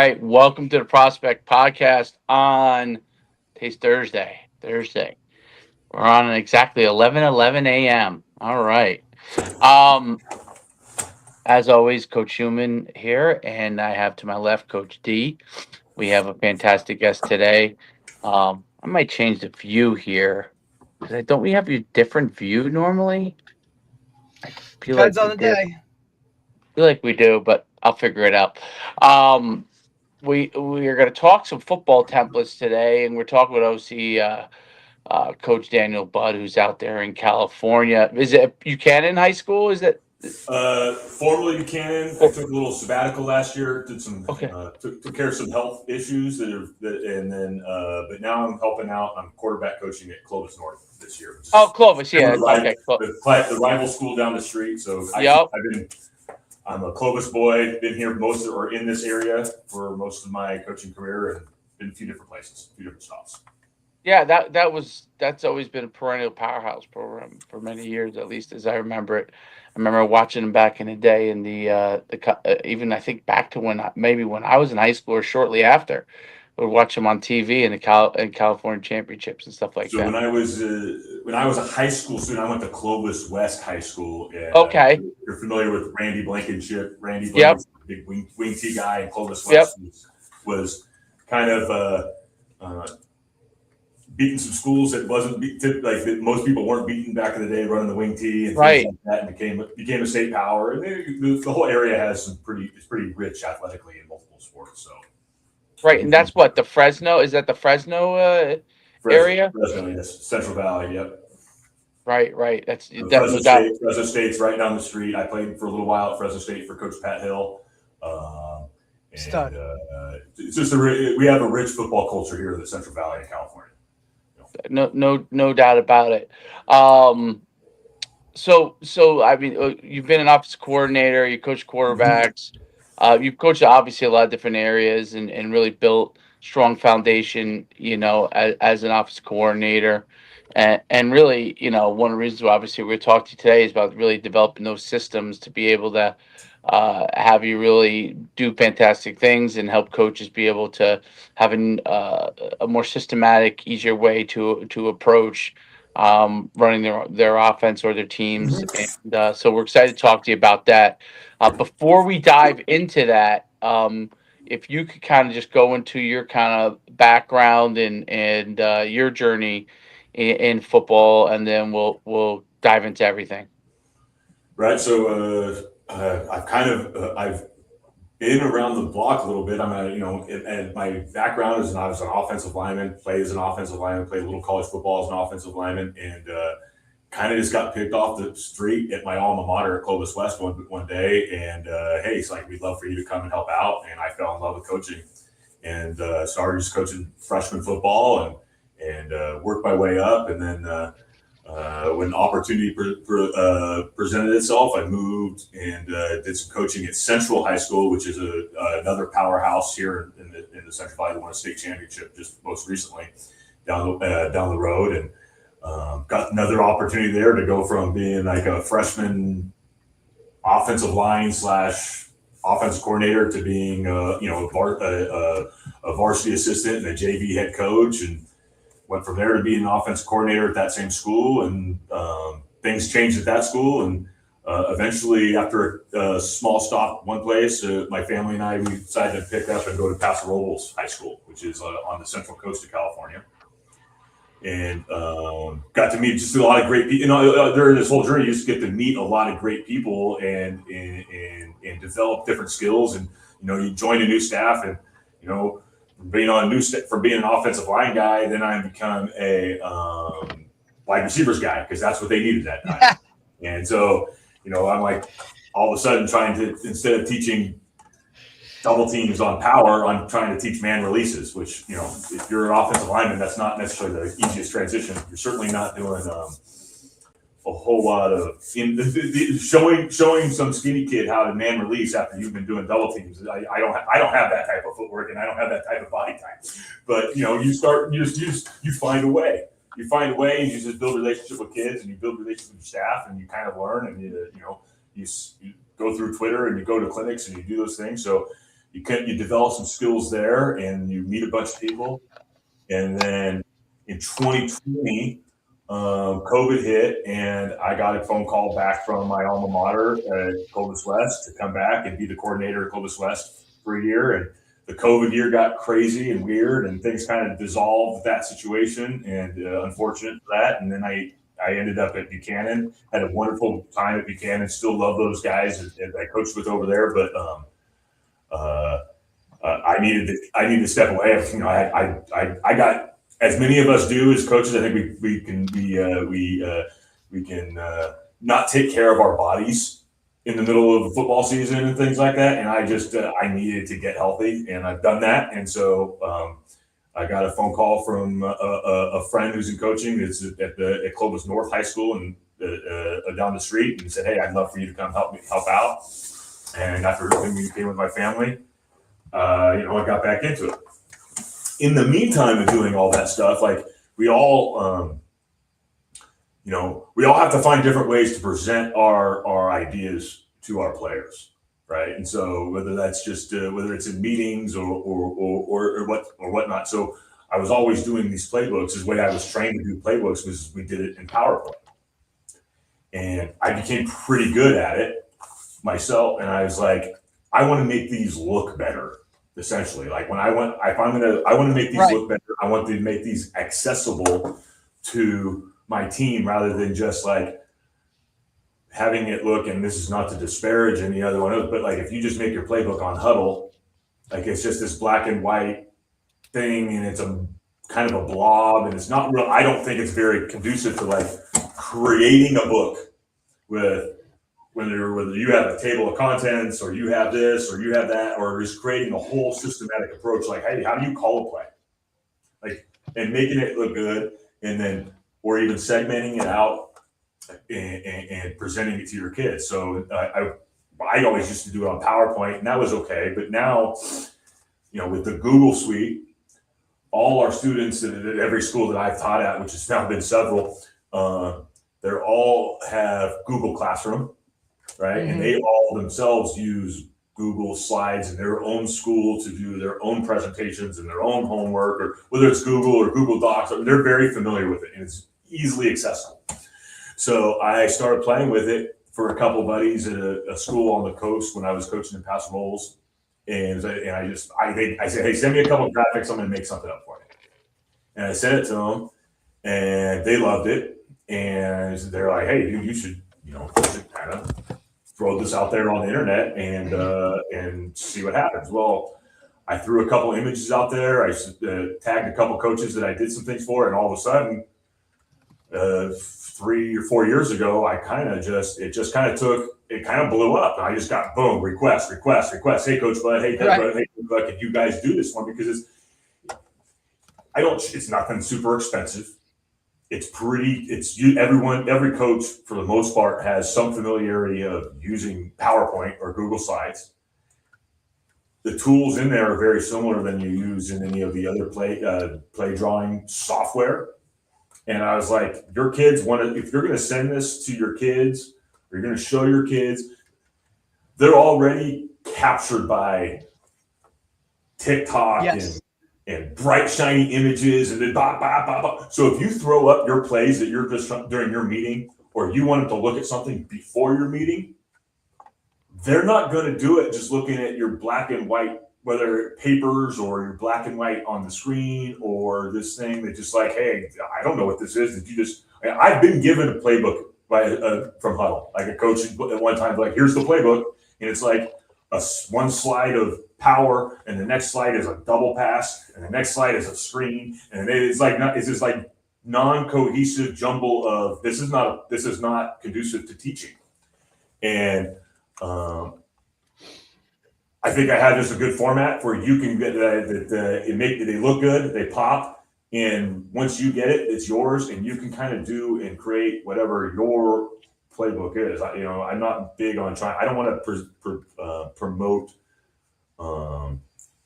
right, welcome to the Prospect Podcast on today's Thursday. We're on at exactly 11:11 a.m. All right. Um, as always, Coach Schumann here, and I have to my left Coach D. We have a fantastic guest today. I might change the view here because I don't we have a different view normally. I feel like Depends we on the did. day. Feel like we do, but I'll figure it out. Um, we are going to talk some football templates today, and we're talking with OC Coach Daniel Budd, who's out there in California. Is it Buchanan High School? Is it? Formerly Buchanan. I Oh, took a little sabbatical last year. Did some okay. took care of some health issues and then but now I'm helping out. I'm quarterback coaching at Clovis North this year. Oh, Clovis. Yeah. The, Okay. Cool. the rival school down the street. So Yep. I'm a Clovis boy. Been here or in this area for most of my coaching career, and been a few different places, a few different stops. Yeah. That's always been a perennial powerhouse program for many years, at least as I remember it. I remember watching them back in the day, in even I think back to when I was in high school or shortly after. Would watch them on TV in in California championships and stuff like So that. when I was a high school student, I went to Clovis West High School. And, Okay. you're familiar with Randy Blankenship. Randy Yep. Blankenship, big wing T guy, and Clovis Yep. West was kind of beating some schools that wasn't that most people weren't beating back in the day, running the wing T and Right. things like that, and became a state power. And the whole area has it's pretty rich athletically in multiple sports. So Right, and that's what the Fresno is. That the Fresno area? Fresno, yes, Central Valley, yep. Right. That's Fresno definitely got. State. Fresno State's right down the street. I played for a little while at Fresno State for Coach Pat Hill. And Stud. It's just we have a rich football culture here in the Central Valley of California. No doubt about it. So I mean, you've been an office coordinator. You coach quarterbacks. You've coached obviously a lot of different areas and really built strong foundation. As an office coordinator, and really, one of the reasons why obviously we're talking to you today is about really developing those systems to be able to have you really do fantastic things and help coaches be able to have a more systematic, easier way to approach running their offense or their teams. And so we're excited to talk to you about that. Before we dive into that, if you could kind of just go into your kind of background and your journey in football, and then we'll dive into everything. Right. So I've been around the block a little bit. And my background is I was an offensive lineman, played as an offensive lineman, played a little college football as an offensive lineman, and kind of just got picked off the street at my alma mater at Clovis West one day. And hey, it's like, we'd love for you to come and help out. And I fell in love with coaching and started just coaching freshman football and worked my way up. And then when opportunity presented itself, I moved and did some coaching at Central High School, which is another powerhouse here in the Central Valley. They won a state championship just most recently down the road, and got another opportunity there to go from being like a freshman offensive line / offensive coordinator to being a varsity assistant and a JV head coach, and went from there to being an offensive coordinator at that same school. And things changed at that school, and eventually, after a small stop one place, my family and we decided to pick up and go to Paso Robles High School, which is on the central coast of California. And got to meet just a lot of great people. During this whole journey, you just get to meet a lot of great people and develop different skills. And you join a new staff, and from being an offensive line guy, then I become a wide receivers guy because that's what they needed that time. And so I'm like all of a sudden trying to, instead of teaching double teams on power, I'm trying to teach man releases, which, if you're an offensive lineman, that's not necessarily the easiest transition. You're certainly not doing a whole lot of showing some skinny kid how to man release after you've been doing double teams. I don't have that type of footwork, and I don't have that type of body type. But you find a way. You find a way, and you just build relationship with kids, and you build relationship with your staff, and you kind of learn, and you go through Twitter, and you go to clinics, and you do those things. So you develop some skills there, and you meet a bunch of people. And then in 2020, COVID hit, and I got a phone call back from my alma mater at Clovis West to come back and be the coordinator at Clovis West for a year. And the COVID year got crazy and weird, and things kind of dissolved that situation, and unfortunate for that. And then I ended up at Buchanan, had a wonderful time at Buchanan, still love those guys that I coached with over there, but I needed to step away. I got, as many of us do as coaches, I think we can not take care of our bodies in the middle of a football season and things like that. And I just I needed to get healthy, and I've done that. And so I got a phone call from a friend who's in coaching. It's at Clovis North High School and down the street, and said, "Hey, I'd love for you to come help out." And after communicating with my family, I got back into it. In the meantime of doing all that stuff, like we all have to find different ways to present our ideas to our players, right? And so whether that's just whether it's in meetings or whatnot. So I was always doing these playbooks. The way I was trained to do playbooks was we did it in PowerPoint, and I became pretty good at it myself. And I was like, I want to make these look better. Essentially, like when I want to make these look better. I want to make these accessible to my team rather than just like having it look. And this is not to disparage any other one, but like if you just make your playbook on Huddle, like it's just this black and white thing, and it's a kind of a blob, and it's not real. I don't think it's very conducive to like creating a book with. Whether you have a table of contents, or you have this, or you have that, or just creating a whole systematic approach, like, hey, how do you call a play? Like, and making it look good, and then, or even segmenting it out and presenting it to your kids. So I always used to do it on PowerPoint, and that was okay. But now, with the Google Suite, all our students at every school that I've taught at, which has now been several, they all have Google Classroom. Right. Mm-hmm. And they all themselves use Google Slides in their own school to do their own presentations and their own homework, or whether it's Google or Google Docs, they're very familiar with it, and it's easily accessible. So I started playing with it for a couple of buddies at a school on the coast when I was coaching in Paso Robles. And I said, hey, send me a couple of graphics. I'm going to make something up for you. And I sent it to them, and they loved it. And they're like, hey, dude, you should kind of throw this out there on the internet and see what happens. Well, I threw a couple images out there. I tagged a couple coaches that I did some things for, and all of a sudden, 3 or 4 years ago, it kind of blew up. And I just got boom, request. Hey, Coach Bud. Hey, Coach Bud, can you guys do this for me? Because it's nothing super expensive. Every coach for the most part has some familiarity of using PowerPoint or Google Slides. The tools in there are very similar than you use in any of the other play drawing software. And I was like, if you're going to send this to your kids, or you're going to show your kids, they're already captured by TikTok and bright, shiny images, and then So if you throw up your plays that you're just during your meeting, or you want them to look at something before your meeting, they're not going to do it just looking at your black and white, whether papers or your black and white on the screen, or this thing that just like, hey, I don't know what this is. I've been given a playbook from Huddle, like a coach at one time, like, here's the playbook, and it's like one slide of power, and the next slide is a double pass, and the next slide is a screen, and it's just like non-cohesive jumble of this is not conducive to teaching. And I think I have just a good format where you can get they look good, they pop, and once you get it, it's yours, and you can kind of do and create whatever your playbook is. I'm not big on trying. I don't want to promote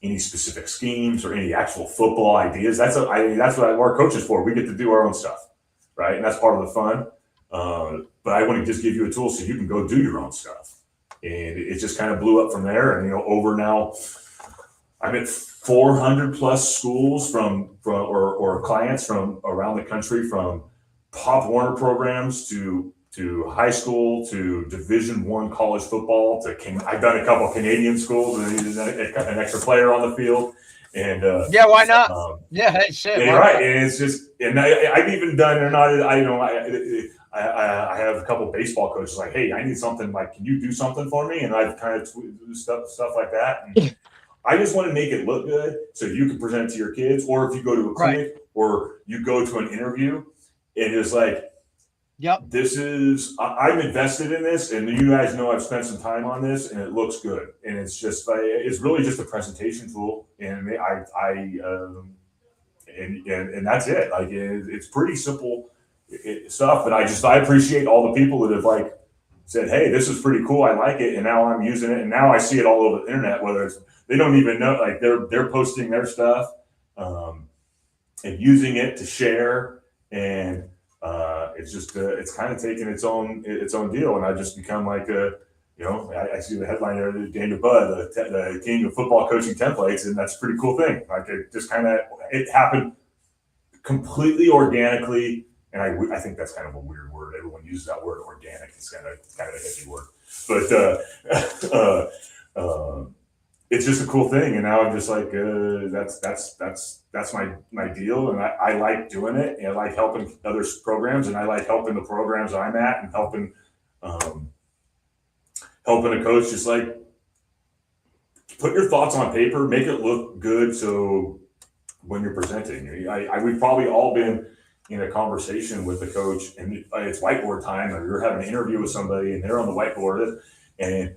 any specific schemes or any actual football ideas. That's what our coach is for. We get to do our own stuff, right? And that's part of the fun. But I want to just give you a tool so you can go do your own stuff. And it just kind of blew up from there. And over now I'm at 400 plus schools or clients from around the country, from Pop Warner programs to high school to Division I college football I've done a couple of Canadian schools and needed an extra player on the field. And yeah, why not? Hey, shit. Yeah, you're right. And it's just, and I've even done, I have a couple of baseball coaches like, hey, I need something, like, can you do something for me? And I've kind of do stuff like that. And I just want to make it look good so you can present it to your kids, or if you go to a clinic or you go to an interview, and it's like, yep, I'm invested in this, and you guys know I've spent some time on this, and it looks good. And it's just, it's really just a presentation tool, and and that's it. Like, it's pretty simple stuff, but I appreciate all the people that have like said, hey, this is pretty cool, I like it, and now I'm using it, and now I see it all over the internet, whether it's, they don't even know, like they're posting their stuff and using it to share, and it's just it's kind of taking its own deal, and I just become like I see the headline there, Daniel Budd, the king of football coaching templates, and that's a pretty cool thing. Like, it just it happened completely organically, and I think that's kind of a weird word. Everyone uses that word, organic. It's kind of a heavy word, but it's just a cool thing. And now I'm just like, that's my deal, and I like doing it, and I like helping other programs, and I like helping the programs I'm at, and helping a coach just like put your thoughts on paper, make it look good. So when you're presenting, we've probably all been in a conversation with a coach, and it's whiteboard time, or you're having an interview with somebody and they're on the whiteboard, and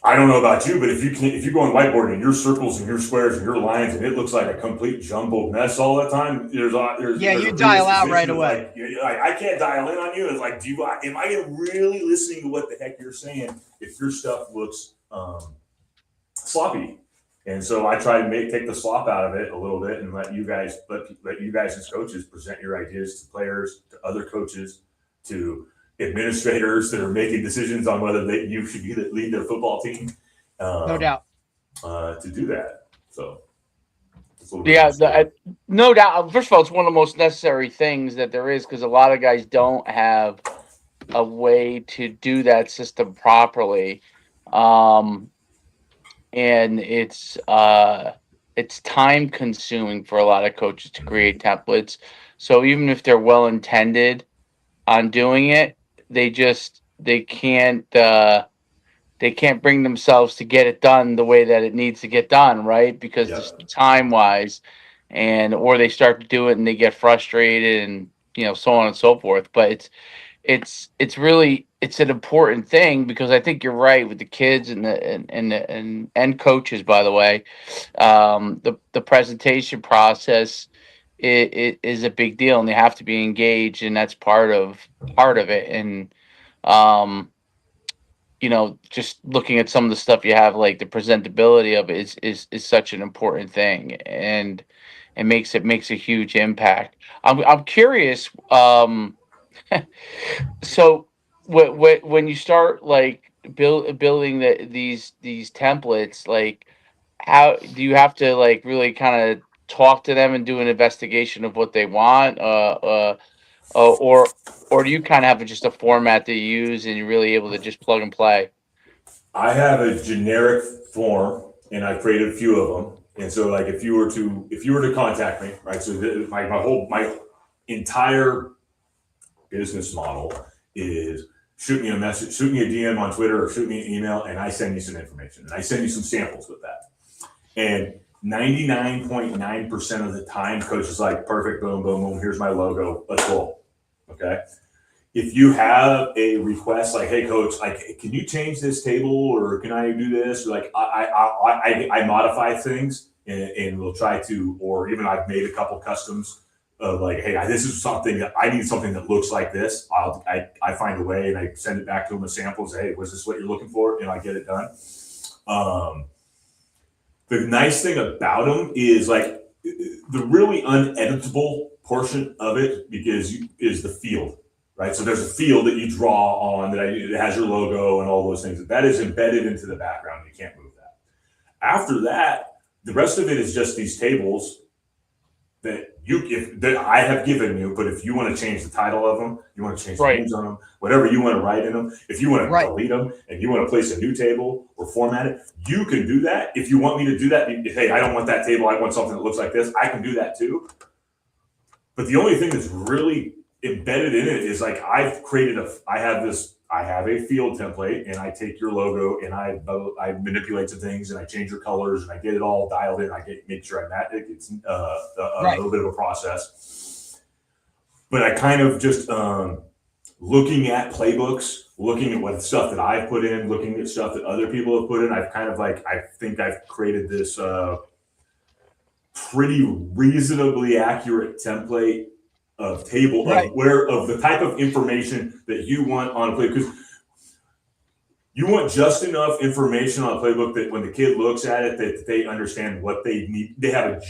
I don't know about you, but if you go on whiteboard and your circles and your squares and your lines, and it looks like a complete jumbled mess all the time, there's you dial out right away. Like, I can't dial in on you. It's like, am I really listening to what the heck you're saying if your stuff looks sloppy? And so I try to take the slop out of it a little bit, and let you guys as coaches present your ideas to players, to other coaches, to administrators that are making decisions on whether you should lead their football team. No doubt. To do that. So, no doubt. First of all, it's one of the most necessary things that there is, because a lot of guys don't have a way to do that system properly. And it's time consuming for a lot of coaches to create templates. So even if they're well intended on doing it, they can't bring themselves to get it done the way that it needs to get done, right? Because just time wise, or they start to do it and they get frustrated, and so on and so forth. But it's an important thing, because I think you're right with the kids and coaches, by the way. The presentation process is a big deal, and they have to be engaged, and that's part of it. And just looking at some of the stuff you have, like the presentability of it is such an important thing, and it makes a huge impact. I'm curious. So when you start like building these templates, like, how do you have to like really kind of talk to them and do an investigation of what they want, or do you kind of have just a format to use and you're really able to just plug and play? I have a generic form, and I created a few of them. And so, like, if you were to contact me, right? So my entire business model is shoot me a message, shoot me a DM on Twitter, or shoot me an email, and I send you some information, and I send you some samples with that. And 99.9% of the time, coach is like, perfect, boom, boom, boom, here's my logo, let's roll. Okay. If you have a request like, hey, coach, like, can you change this table, or can I do this? Like, I modify things, and we'll try to, or even I've made a couple customs of like, hey, this is something that I need, something that looks like this. I find a way, and I send it back to them with samples. Hey, was this what you're looking for? And I get it done. The nice thing about them is, like, the really uneditable portion of it is the field, right? So there's a field that you draw on that has your logo and all those things. That is embedded into the background. You can't move that. After that, the rest of it is just these tables that I have given you. But if you want to change the title of them, you want to change the names on them, whatever you want to write in them, if you want to delete them and you want to place a new table or format it, you can do that. If you want me to do that, hey, I don't want that table. I want something that looks like this. I can do that too. But the only thing that's really embedded in it is like I have a field template, and I take your logo and I manipulate some things and I change your colors and I get it all dialed in. Make sure it's a little bit of a process. But I kind of just looking at playbooks, looking at what stuff that I've put in, looking at stuff that other people have put in. I've kind of like, I think I've created this pretty reasonably accurate template of table of the type of information that you want on a play, because you want just enough information on a playbook that when the kid looks at it, that they understand what they need. They have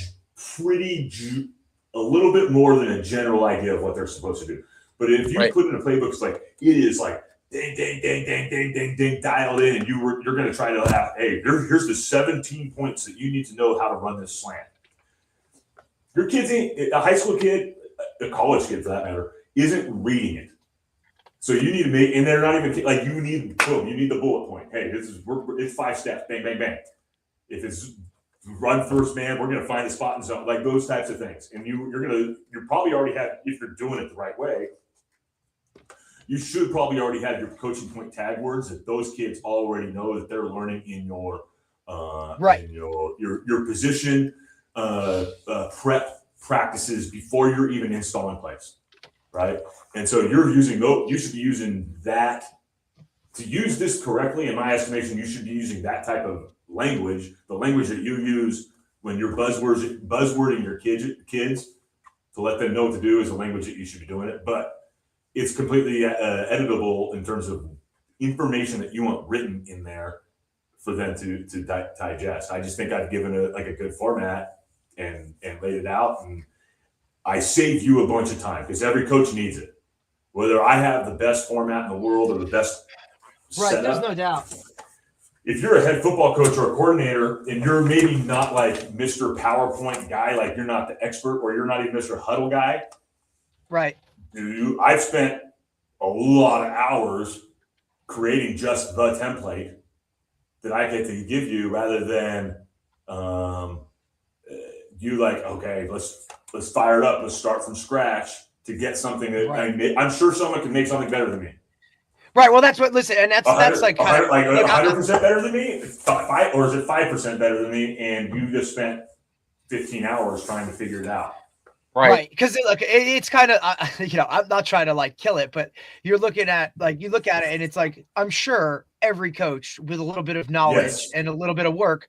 a little bit more than a general idea of what they're supposed to do. But if you put in a playbook, it's like it is like ding, ding, ding, ding, ding, ding, ding, dialed in, and you're going to try to have, hey, here's the 17 points that you need to know how to run this slant. Your kid's a high school kid, a college kid for that matter, isn't reading it. So you need to make, and they're not even like, you need the bullet point. Hey, it's 5 steps, bang, bang, bang. If it's run first man, we're going to find the spot and zone, like those types of things. And you probably already have, if you're doing it the right way, you should probably already have your coaching point tag words that those kids already know that they're learning in your in your position prep practices before you're even installing plays, right? And so you should be using that to use this correctly. In my estimation, you should be using that type of language, the language that you use when you're buzzwording your kids to let them know what to do is the language that you should be doing it. But it's completely editable in terms of information that you want written in there for them to digest. I just think I've given a good format and laid it out, and I saved you a bunch of time because every coach needs it. Whether I have the best format in the world or the best setup, there's no doubt. If you're a head football coach or a coordinator and you're maybe not like Mr. PowerPoint guy, like you're not the expert, or you're not even Mr. Huddle guy, right? I've spent a lot of hours creating just the template that I get to give you, rather than you like, okay, let's fire it up, let's start from scratch to get something that I'm sure someone can make something better than me. Right. Well, that's what. Listen, and that's like 100% better than me, or is it 5% better than me? And you just spent 15 hours trying to figure it out. Right. Because look, it's kind of, I'm not trying to like kill it, but you're looking at you look at it and it's like, I'm sure every coach with a little bit of knowledge and a little bit of work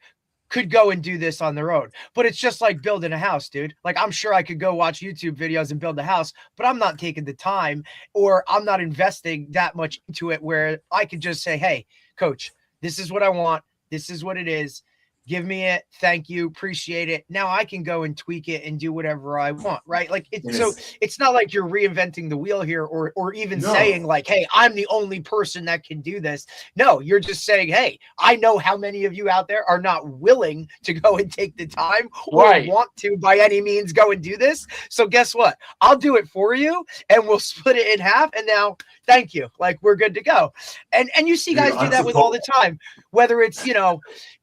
could go and do this on their own. But it's just like building a house, dude. Like, I'm sure I could go watch YouTube videos and build a house, but I'm not taking the time, or I'm not investing that much into it where I could just say, hey, coach, this is what I want. This is what it is. Give me it. Thank you. Appreciate it. Now I can go and tweak it and do whatever I want. Right. Like it's not like you're reinventing the wheel here, or even saying like, hey, I'm the only person that can do this. No, you're just saying, hey, I know how many of you out there are not willing to go and take the time or want to by any means go and do this. So guess what? I'll do it for you and we'll split it in half. And now thank you. Like, we're good to go. And you see guys do that with all the time, whether it's,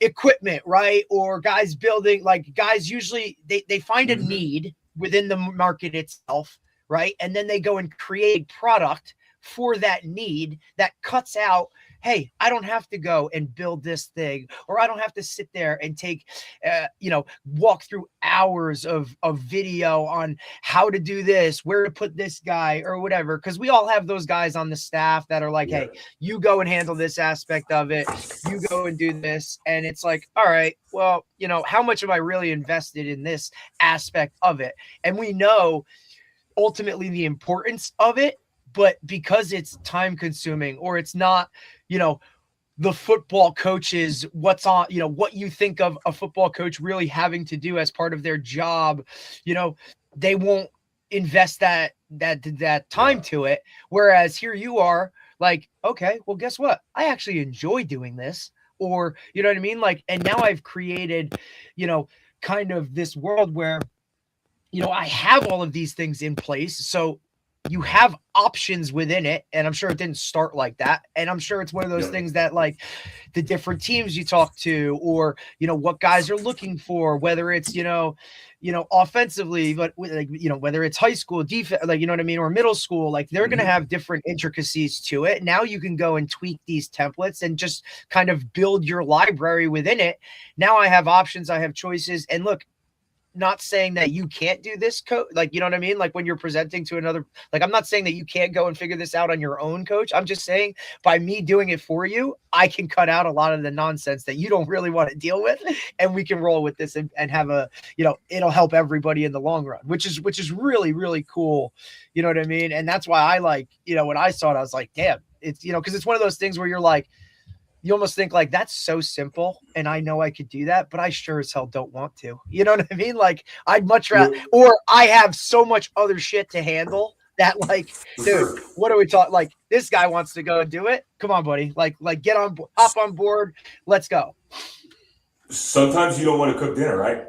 equipment, right? Or guys building, like guys usually they find a need within the market itself, right? And then they go and create a product for that need that cuts out, hey, I don't have to go and build this thing, or I don't have to sit there and take, walk through hours of video on how to do this, where to put this guy or whatever. Because we all have those guys on the staff that are like, hey, you go and handle this aspect of it. You go and do this. And it's like, all right, well, how much am I really invested in this aspect of it? And we know ultimately the importance of it, but because it's time consuming, or it's not, the football coaches, what's on, what you think of a football coach really having to do as part of their job, they won't invest that time to it. Whereas here you are like, okay, well, guess what? I actually enjoy doing this. or, you know what I mean? Like, and now I've created, kind of this world where, I have all of these things in place. So you have options within it. And I'm sure it didn't start like that. And I'm sure it's one of those things that, like, the different teams you talk to, or, what guys are looking for, whether it's, offensively, but like, whether it's high school defense, like, you know what I mean? Or middle school, like they're going to have different intricacies to it. Now you can go and tweak these templates and just kind of build your library within it. Now I have options, I have choices. And look, not saying that you can't do this, like, you know what I mean? Like when you're presenting to another, like, I'm not saying that you can't go and figure this out on your own, coach. I'm just saying by me doing it for you, I can cut out a lot of the nonsense that you don't really want to deal with. And we can roll with this and have a, it'll help everybody in the long run, which is really, really cool. You know what I mean? And that's why I like, when I saw it, I was like, damn, it's, cause it's one of those things where you're like, you almost think like that's so simple and I know I could do that, but I sure as hell don't want to. You know what I mean? Like I'd much rather, or I have so much other shit to handle that, like, dude, what are we talking? Like this guy wants to go and do it. Come on, buddy. Like get on, hop on board. Let's go. Sometimes you don't want to cook dinner, right?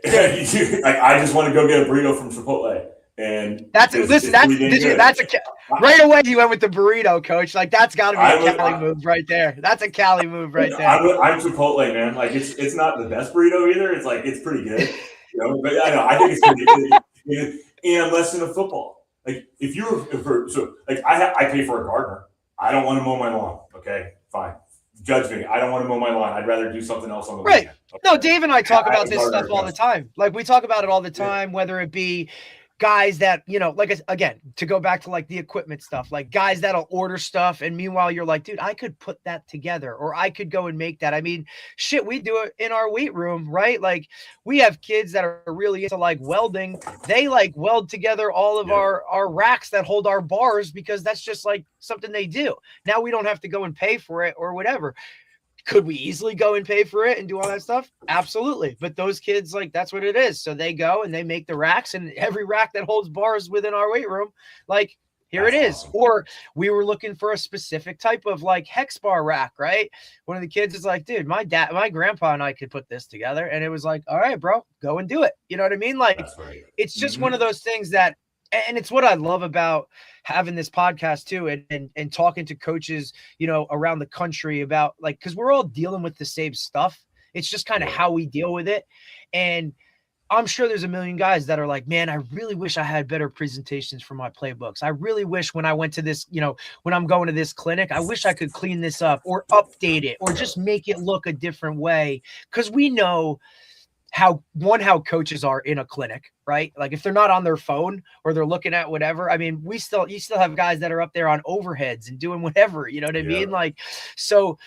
Like I just want to go get a burrito from Chipotle. And right away you went with the burrito, coach. Like that's got to be a Cali move right there. That's a Cali move right there. I'm Chipotle, man. Like it's not the best burrito either. It's like it's pretty good, But I think it's pretty good. And less than a football. Like if I pay for a gardener. I don't want to mow my lawn. Okay, fine. Judge me. I don't want to mow my lawn. I'd rather do something else on the weekend. Okay. No, Dave and I talk about this stuff all the time. Like we talk about it all the time, whether it be guys that, like, again, to go back to like the equipment stuff, like guys that'll order stuff. And meanwhile, you're like, dude, I could put that together, or I could go and make that. I mean, shit, we do it in our weight room, right? Like we have kids that are really into like welding. They like weld together all of our racks that hold our bars because that's just like something they do. Now we don't have to go and pay for it or whatever. Could we easily go and pay for it and do all that stuff? Absolutely. But those kids, like, that's what it is. So they go and they make the racks, and every rack that holds bars within our weight room, like, here it is. Awesome. Or we were looking for a specific type of like hex bar rack, right? One of the kids is like, dude, my grandpa and I could put this together. And it was like, all right, bro, go and do it. You know what I mean? Like, It's just one of those things that, and it's what I love about having this podcast too, and talking to coaches, around the country about, like, because we're all dealing with the same stuff. It's just kind of how we deal with it. And I'm sure there's a million guys that are like, man, I really wish I had better presentations for my playbooks. I really wish when I went to this, when I'm going to this clinic, I wish I could clean this up or update it or just make it look a different way. Because we know how coaches are in a clinic, right? Like if they're not on their phone or they're looking at whatever, I mean, you still have guys that are up there on overheads and doing whatever, you know what I mean? Like, so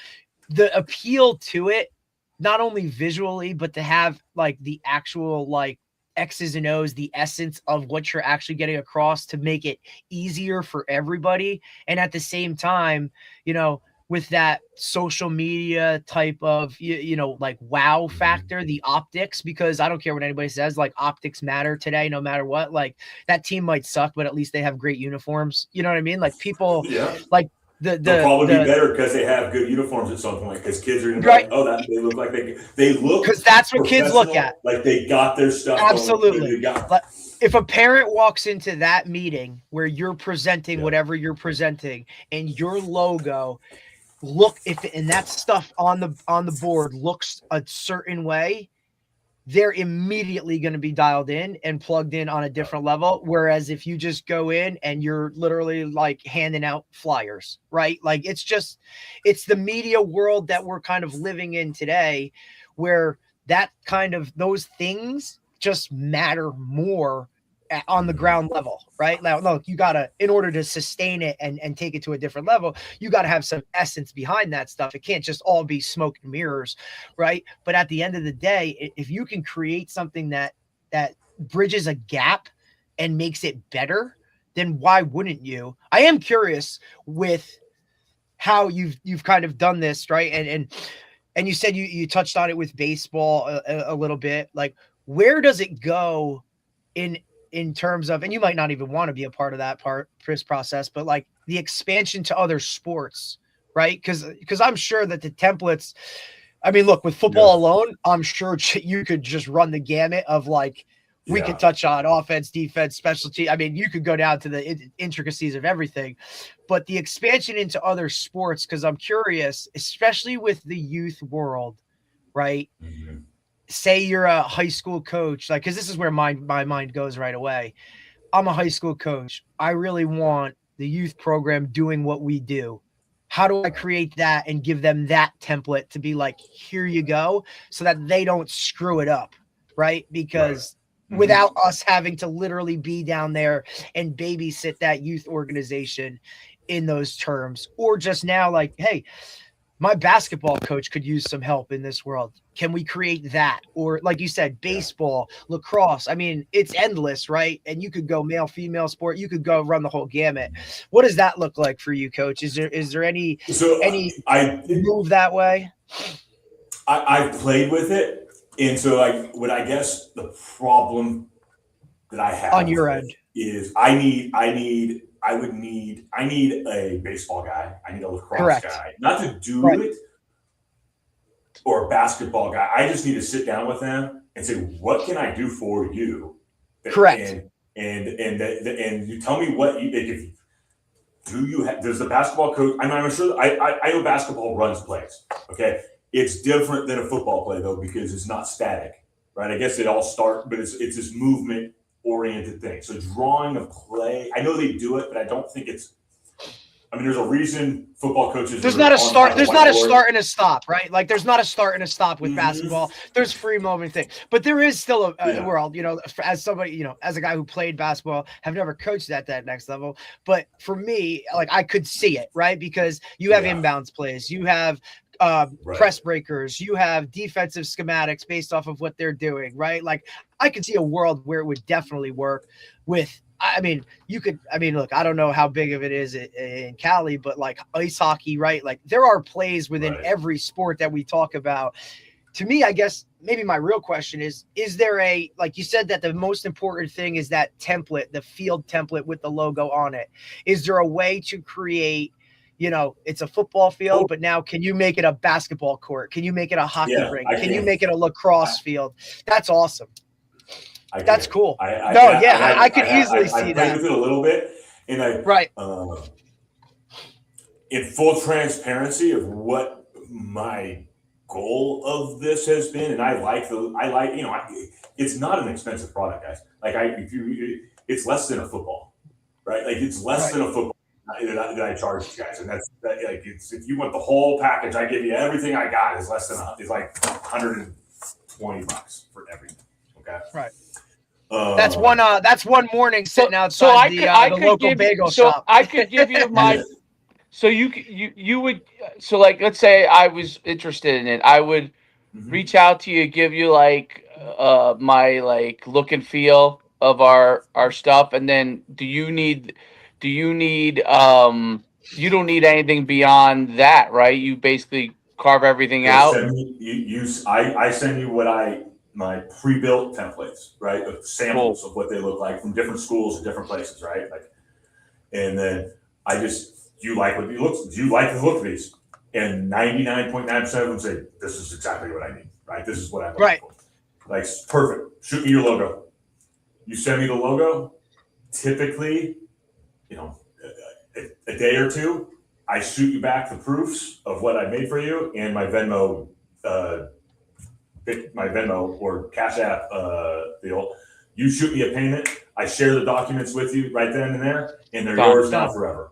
the appeal to it, not only visually, but to have like the actual like X's and O's, the essence of what you're actually getting across to make it easier for everybody. And at the same time, with that social media type of, like wow factor, the optics, because I don't care what anybody says, like optics matter today, no matter what. Like that team might suck, but at least they have great uniforms. You know what I mean? Like people like they'll probably be better because they have good uniforms at some point, because kids are going to be like, oh, that they look like they look, because that's what kids look at. Like they got their stuff. Absolutely. If a parent walks into that meeting where you're presenting whatever you're presenting and your logo, and that stuff on the board looks a certain way, they're immediately going to be dialed in and plugged in on a different level. Whereas if you just go in and you're literally like handing out flyers, right? Like it's the media world that we're kind of living in today, where that kind of, those things just matter more on the ground level, right? Now, look, you gotta, in order to sustain it and take it to a different level, you gotta have some essence behind that stuff. It can't just all be smoke and mirrors, right? But at the end of the day, if you can create something that bridges a gap and makes it better, then why wouldn't you? I am curious with how you've kind of done this, right? And you said you touched on it with baseball a little bit. Like, where does it go in terms of, and you might not even want to be a part of that process, but like the expansion to other sports right? Because I'm sure that the templates, I mean, look, with football alone, I'm sure you could just run the gamut of like, we could touch on offense, defense, specialty. I mean, you could go down to the intricacies of everything, but the expansion into other sports, because I'm curious, especially with the youth world, right? Mm-hmm. Say you're a high school coach, like, because this is where my mind goes right away. I'm a high school coach. I really want the youth program doing what we do. How do I create that and give them that template to be like, here you go, so that they don't screw it up, right? Because without us having to literally be down there and babysit that youth organization in those terms, or just now like, hey, my basketball coach could use some help in this world. Can we create that? Or like you said, baseball, lacrosse. I mean, it's endless, right? And you could go male, female sport. You could go run the whole gamut. What does that look like for you, coach? Is there any move that way? I've played with it. And so like what I guess the problem that I have on your end is I need a baseball guy. I need a lacrosse guy, not to do it, or a basketball guy. I just need to sit down with them and say, what can I do for you? Correct. And you tell me what does the basketball coach, I'm sure I know basketball runs plays. Okay. It's different than a football play though, because it's not static, right? I guess it all starts, but it's this movement oriented thing. So drawing a play, I know they do it, but I don't think it's, there's a reason football coaches. There's not a start. There's not a start and a stop, right? Like there's not a start and a stop with basketball. There's free moment thing, but there is still a world, as somebody, as a guy who played basketball, have never coached at that next level. But for me, like I could see it, right? Because you have inbounds plays, you have press breakers, you have defensive schematics based off of what they're doing, right? Like I could see a world where it would definitely work with, look, I don't know how big of it is in Cali, but like ice hockey, right? Like there are plays within every sport that we talk about. To me, I guess maybe my real question is there like you said that the most important thing is that template, the field template with the logo on it. Is there a way to create, it's a football field, but now can you make it a basketball court? Can you make it a hockey rink? Can you make it a lacrosse field? That's awesome. That's cool. I could easily see that. I played with it a little bit, and in full transparency of what my goal of this has been, and it's not an expensive product, guys. Like it's less than a football, right? Like it's less than a football that I charge you guys, and if you want the whole package, I give you everything I got is less than it's like $120 for everything. Okay, right. That's one morning sitting outside the local bagel shop. I could give you my. So you would, so like let's say I was interested in it, I would reach out to you, give you like my like look and feel of our stuff, and then do you need you don't need anything beyond that, right? You basically carve everything out. I send you my pre-built templates, right? Of samples of what they look like from different schools and different places, right? Like, and then do you like the look of these? And 99.9% of them say, this is exactly what I need, right? This is what I'm looking for. Like, perfect. Shoot me your logo. You send me the logo. Typically, a day or two, I shoot you back the proofs of what I made for you and my Venmo or Cash App deal. You shoot me a payment. I share the documents with you right then and there, and they're yours now forever.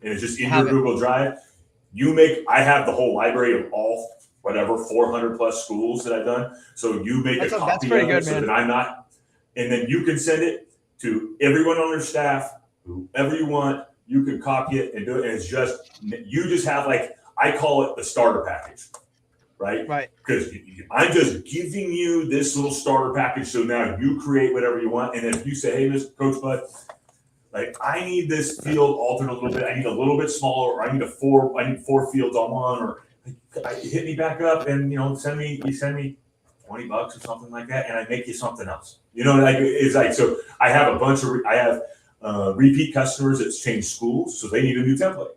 And it's just in your Google Drive. I have the whole library of all 400 plus schools that I've done. So you make a copy of it so that I'm not, and then you can send it to everyone on your staff, whoever you want. You can copy it and do it. And it's you just have I call it the starter package. Right? Right. Because I'm just giving you this little starter package. So now you create whatever you want. And if you say, hey, Mr. Coach Bud, I need this field altered a little bit. I need a little bit smaller, or I need 4 fields on one, or hit me back up and, send me $20 or something like that. And I make you something else, so I have repeat customers that's changed schools. So they need a new template.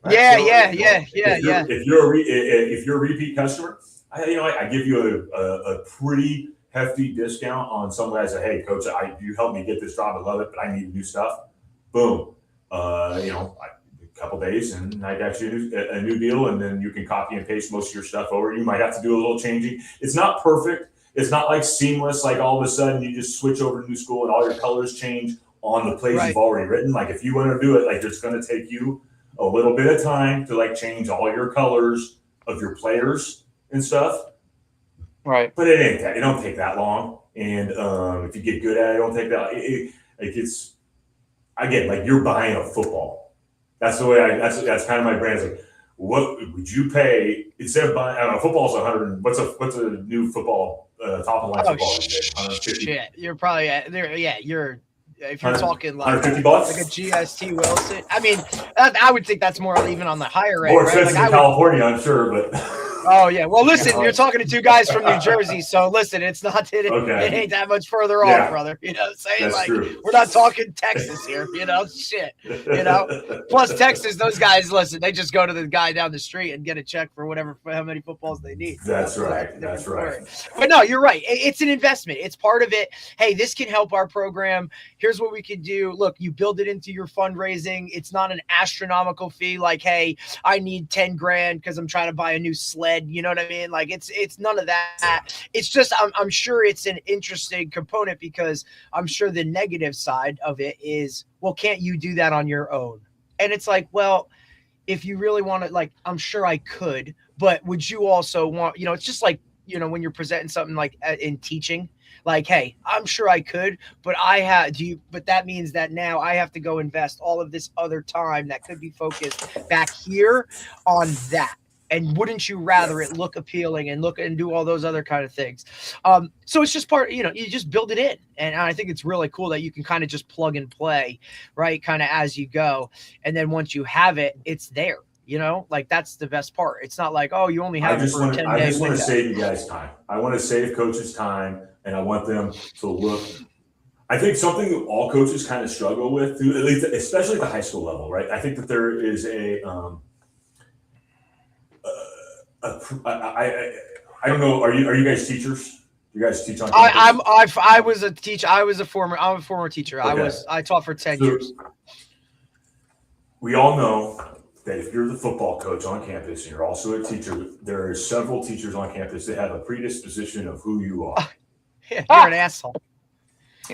Right? Yeah, So, yeah, you yeah, know, yeah, yeah. if you're a repeat customer, I give you a pretty hefty discount on some guys that, hey, coach, you helped me get this job. I love it, but I need new stuff. Boom. A couple days and I got you a new deal, and then you can copy and paste most of your stuff over. You might have to do a little changing. It's not perfect. It's not like seamless, like all of a sudden you just switch over to new school and all your colors change on the plays you've already written. Like if you want to do it, like it's going to take you a little bit of time to like change all your colors of your players and stuff. Right. But it don't take that long. And if you get good at it, it don't take that. It's again, like you're buying a football. That's the way that's kind of my brand. It's like, what would you pay instead of buying? I don't know. Football's 100. What's a new football top of the line football? Shit, you're probably there. Yeah, if you're talking like $150, like a GST Wilson. I mean, I would think that's more even on the higher end. More right? expensive in California, I'm sure, but. Oh yeah. Well, listen, you're talking to two guys from New Jersey, so listen, it's not it ain't that much further off, brother. You know what I'm saying? That's like true. we're not talking Texas here, shit. Plus Texas, those guys, listen, they just go to the guy down the street and get a check for how many footballs they need. That's right. That's right. But no, you're right. It's an investment. It's part of it. Hey, this can help our program. Here's what we can do. Look, you build it into your fundraising. It's not an astronomical fee. Like, hey, I need 10 grand because I'm trying to buy a new sled. You know what I mean? Like it's none of that. It's just I'm sure it's an interesting component because I'm sure the negative side of it is, well, can't you do that on your own? And it's like, well, if you really want to, like, I'm sure I could, but would you also want, it's just like, when you're presenting something like in teaching, like, hey, I'm sure I could, but but that means that now I have to go invest all of this other time that could be focused back here on that. And wouldn't you rather it look appealing and look and do all those other kind of things? So it's just part, you just build it in. And I think it's really cool that you can kind of just plug and play, right? Kind of as you go. And then once you have it, it's there, like that's the best part. It's not like, oh, you only have it for a 10 day. I just want to save you guys time. I want to save coaches time, and I want them to look. I think something that all coaches kind of struggle with, at least, especially at the high school level, right? I think that there is I don't know. Are you guys teachers? You guys teach on campus? I was a teacher. I'm a former teacher. Okay. I taught for 10 years. We all know that if you're the football coach on campus and you're also a teacher, there are several teachers on campus that have a predisposition of who you are. You're an asshole.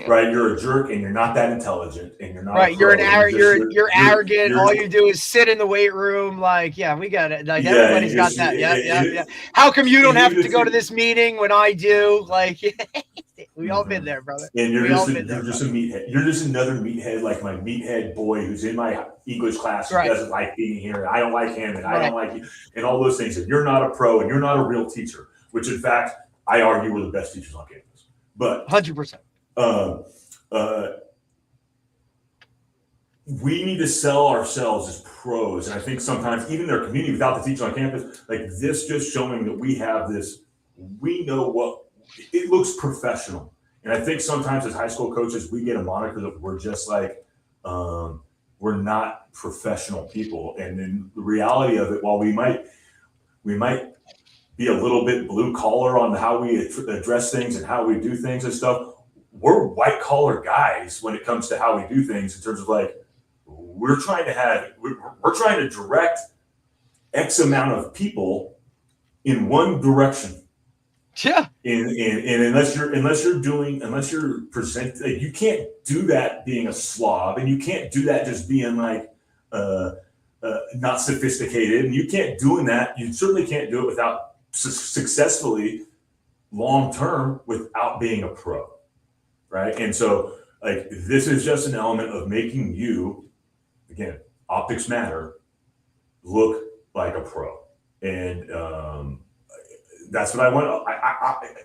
Right, you're a jerk, and you're not that intelligent, and you're not right. You're arrogant. All you do is sit in the weight room. Like, yeah, we got it. Like everybody's got that. Yeah. How come you don't have to go to this meeting when I do? Like, we all been there, brother. And you're just a meathead. You're just another meathead, like my meathead boy who's in my English class who doesn't like being here, and I don't like him, and I don't like you, and all those things. And you're not a pro, and you're not a real teacher. Which, in fact, I argue we're the best teachers on campus. But 100%. We need to sell ourselves as pros, and I think sometimes even their community without the teacher on campus, like this, just showing that we have this. We know what it looks professional, and I think sometimes as high school coaches, we get a moniker that we're just like we're not professional people, and then the reality of it, while we might be a little bit blue collar on how we address things and how we do things and stuff. We're white collar guys when it comes to how we do things in terms of like we're trying to direct X amount of people in one direction. Yeah. And unless you're presenting, like, you can't do that being a slob, and you can't do that just being like not sophisticated, and you can't doing that. You certainly can't do it without successfully long term without being a pro. Right. And so, like, this is just an element of making you, again, optics matter, look like a pro. And that's what I want.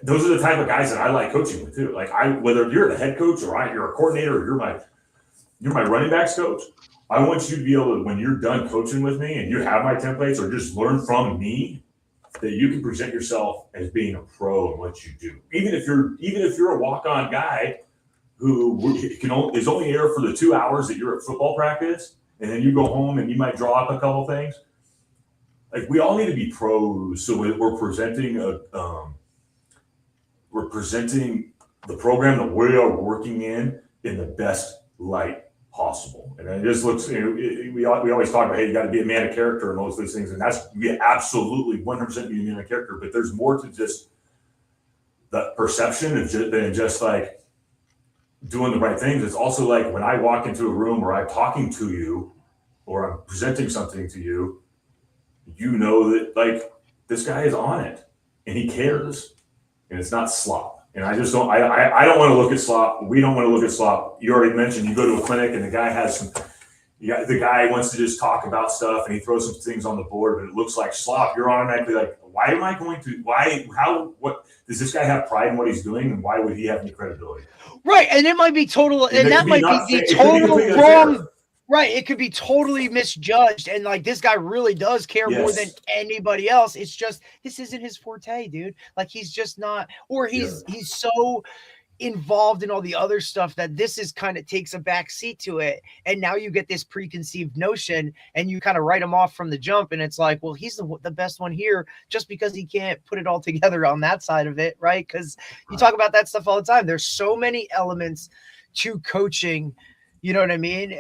Those are the type of guys that I like coaching with, too. Like, whether you're the head coach or you're a coordinator or you're my running backs coach, I want you to be able to, when you're done coaching with me and you have my templates or just learn from me, that you can present yourself as being a pro in what you do. Even if you're a walk-on guy who is only there for the 2 hours that you're at football practice, and then you go home and you might draw up a couple things. Like, we all need to be pros, so we're presenting the program that we are working in the best light possible. And it just looks, we always talk about, hey, you got to be a man of character and most of those things, and that's, we absolutely 100% be a man of character. But there's more to just the perception than just like doing the right things. It's also like when I walk into a room or I'm talking to you or I'm presenting something to you, you know that like this guy is on it and he cares, and it's not slop. And I just don't, I don't want to look at slop. We don't want to look at slop. You already mentioned you go to a clinic and the guy has some, the guy wants to just talk about stuff and he throws some things on the board, but it looks like slop. You're automatically like, what does this guy have pride in what he's doing, and why would he have any credibility? Right. And it might be total, and that might be the total wrong. Right. It could be totally misjudged. And like, this guy really does care more than anybody else. It's just, this isn't his forte, dude. Like, he's just not, or he's so involved in all the other stuff that this is kind of takes a back seat to it. And now you get this preconceived notion and you kind of write him off from the jump. And it's like, well, he's the best one here just because he can't put it all together on that side of it. Right. Because you talk about that stuff all the time. There's so many elements to coaching. You know what I mean?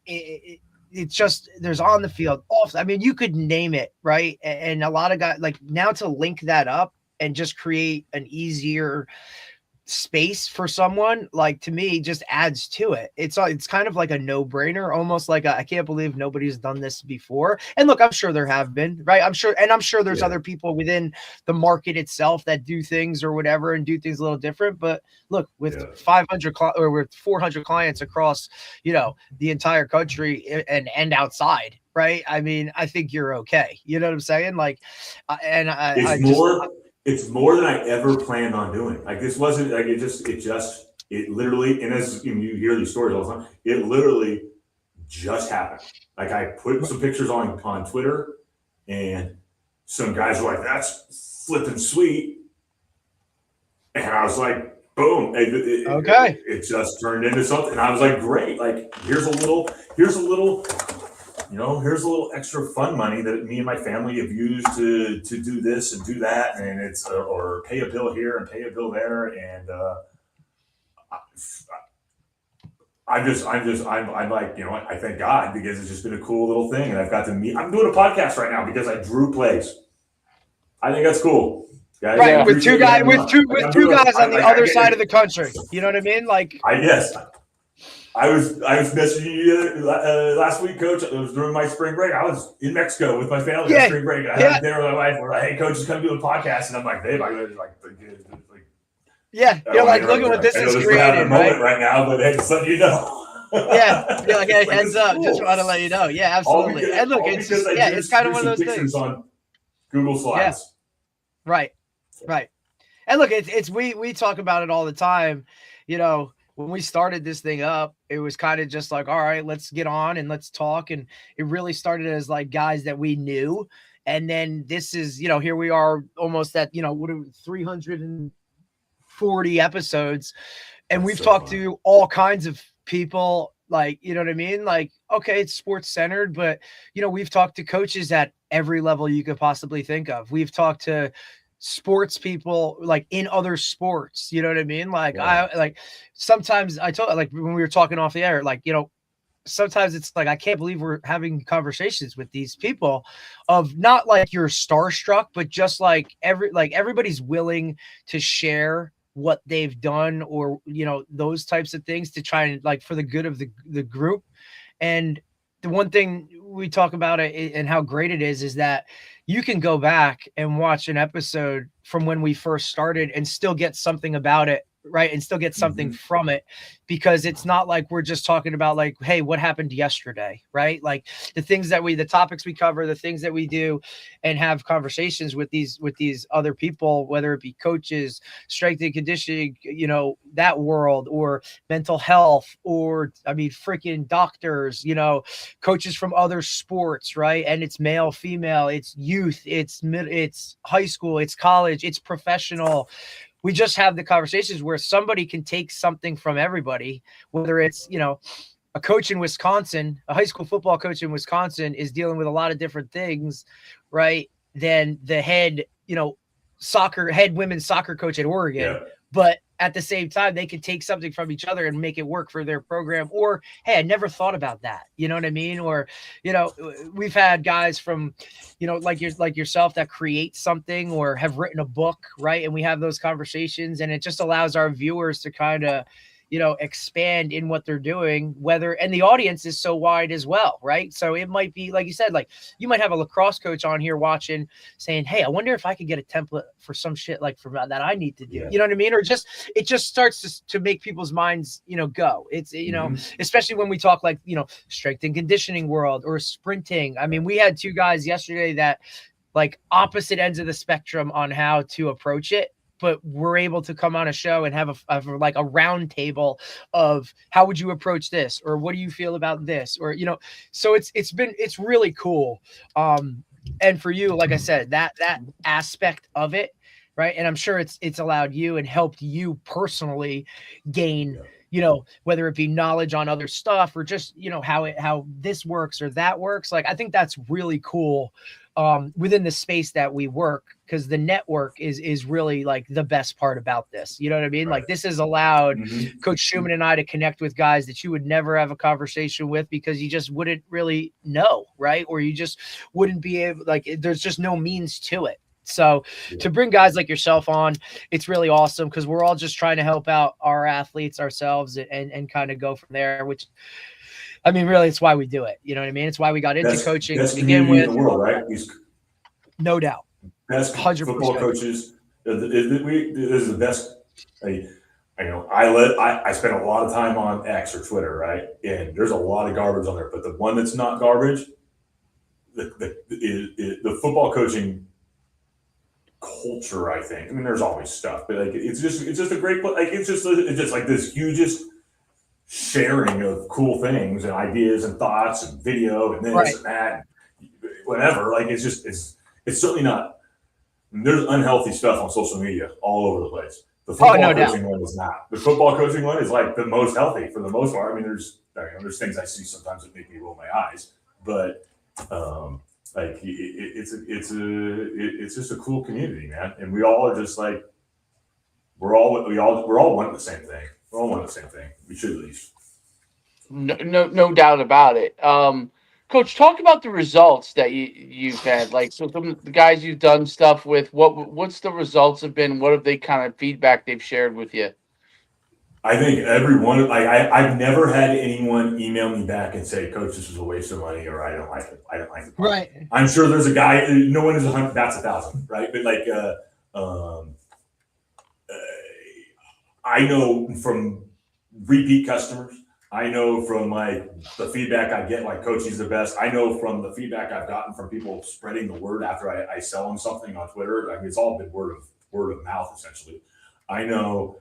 It's just, there's on the field, off. I mean, you could name it, right? And a lot of guys, like, now to link that up and just create an easier space for someone, like, to me, just adds to it. It's kind of like a no-brainer, almost like I can't believe nobody's done this before. And look, I'm sure there have been, right? I'm sure there's other people within the market itself that do things or whatever and do things a little different. But look, with 500 or with 400 clients across, the entire country and outside, right? I mean, I think you're okay. You know what I'm saying? Like, it's more than I ever planned on doing. Like, this wasn't like, it literally, and as you hear these stories all the time, it literally just happened. Like, I put some pictures on Twitter and some guys were like, that's flipping sweet. And I was like, boom. It just turned into something. And I was like, great. Like, here's a little extra fun money that me and my family have used to do this and do that, and it's or pay a bill here and pay a bill there, and I'm like, I thank God, because it's just been a cool little thing, and I've got to meet. I'm doing a podcast right now because I drew plays. I think that's cool. Guys, right, with two guys on the other side of the country. You know what I mean? Like, I was messaging you last week, Coach. It was during my spring break. I was in Mexico with my family on spring break. I had dinner with my wife. We're like, hey, Coach, just come do a podcast. And I'm like, babe, you're like, look at what this is creating, right now, but hey, just letting you know. You're like, hey, heads up. Just want to let you know. Yeah, absolutely. And look, it's kind of one of those things. On Google Slides. Yeah. Right. And look, we talk about it all the time, When we started this thing up, it was kind of just like, all right, let's get on and let's talk. And it really started as like guys that we knew. And then this is, here we are almost at, 340 episodes. And we've talked to all kinds of people, like, you know what I mean? Like, okay, it's sports centered, but, we've talked to coaches at every level you could possibly think of. We've talked to sports people, like, in other sports, you know what I mean? Like, sometimes I told, like, when we were talking off the air, like, sometimes it's like, I can't believe we're having conversations with these people of not like you're starstruck, but just like everybody's willing to share what they've done or, those types of things to try and, like, for the good of the group. And the one thing we talk about it and how great it is that you can go back and watch an episode from when we first started and still get something about it, right? And still get something from it, because it's not like we're just talking about like, hey, what happened yesterday, right? Like the topics we cover, the things that we do and have conversations with these other people, whether it be coaches, strength and conditioning, that world, or mental health, or freaking doctors, coaches from other sports, right? And it's male, female, it's youth, it's high school, it's college, it's professional. We just have the conversations where somebody can take something from everybody, whether it's, a coach in Wisconsin, a high school football coach in Wisconsin is dealing with a lot of different things, right? Than the head, head women's soccer coach at Oregon. Yeah. But at the same time, they can take something from each other and make it work for their program. Or, hey, I never thought about that. You know what I mean? Or, we've had guys from, like yourself that create something or have written a book, right? And we have those conversations, and it just allows our viewers to kind of, expand in what they're doing, and the audience is so wide as well, right? So it might be, like you said, like you might have a lacrosse coach on here watching saying, hey, I wonder if I could get a template for some shit like for that I need to do. Yeah. You know what I mean? Or it just starts to make people's minds, go. It's, especially when we talk like, strength and conditioning world or sprinting. I mean, we had two guys yesterday that like opposite ends of the spectrum on how to approach it, but we're able to come on a show and have like a round table of how would you approach this, or what do you feel about this, or so it's really cool. And for you, like I said, that aspect of it, right? And I'm sure it's allowed you and helped you personally gain, whether it be knowledge on other stuff or just how this works or that works. Like I think that's really cool within the space that we work, because the network is really like the best part about this. You know what I mean? Right. Like this has allowed Coach Schumann and I to connect with guys that you would never have a conversation with because you just wouldn't really know, right? Or you just wouldn't be able, like there's just no means to it. So to bring guys like yourself on, it's really awesome because we're all just trying to help out our athletes ourselves and kind of go from there, which I mean, really, it's why we do it. You know what I mean? It's why we got into coaching best to begin with. In the world, right? No doubt. Best 100%. Football coaches. This is the best. I spend a lot of time on X or Twitter, right? And there's a lot of garbage on there. But the one that's not garbage, the football coaching culture, I think. I mean, there's always stuff, but like it's just a great, like it's just like this hugest sharing of cool things and ideas and thoughts and video and this and that, and whatever. Like it's certainly not. There's unhealthy stuff on social media all over the place. The football coaching one is not. The football coaching one is like the most healthy for the most part. I mean, there's things I see sometimes that make me roll my eyes, but like it's just a cool community, man. And we all are just like we're all wanting the same thing. We're all wanting the same thing. We should at least. No doubt about it. Coach, talk about the results that you've had. Like, so from the guys you've done stuff with, what's the results have been? What have they kind of feedback they've shared with you? I think everyone, like I've never had anyone email me back and say, "Coach, this was a waste of money," or "I don't like it. I don't like it." Right. I'm sure there's a guy. No one is 100. That's 1,000, right? But like, I know from repeat customers. I know from the feedback I get, like, "Coach, he's the best." I know from the feedback I've gotten from people spreading the word after I sell them something on Twitter. I mean, it's all been word of mouth essentially. I know.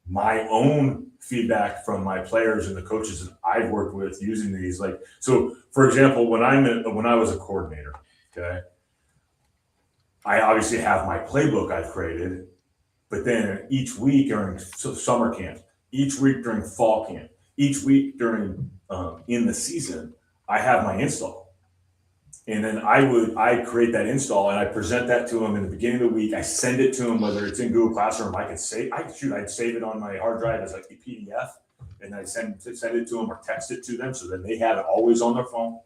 My own feedback from my players and the coaches that I've worked with using these, like, so for example, when I was a coordinator, okay, I obviously have my playbook I've created, but then each week during summer camp, each week during fall camp, each week during in the season, I have my install. And then I create that install and I present that to them in the beginning of the week. I send it to them, whether it's in Google Classroom, I'd save it on my hard drive as like a PDF, and I send it to them or text it to them so that they have it always on their phone.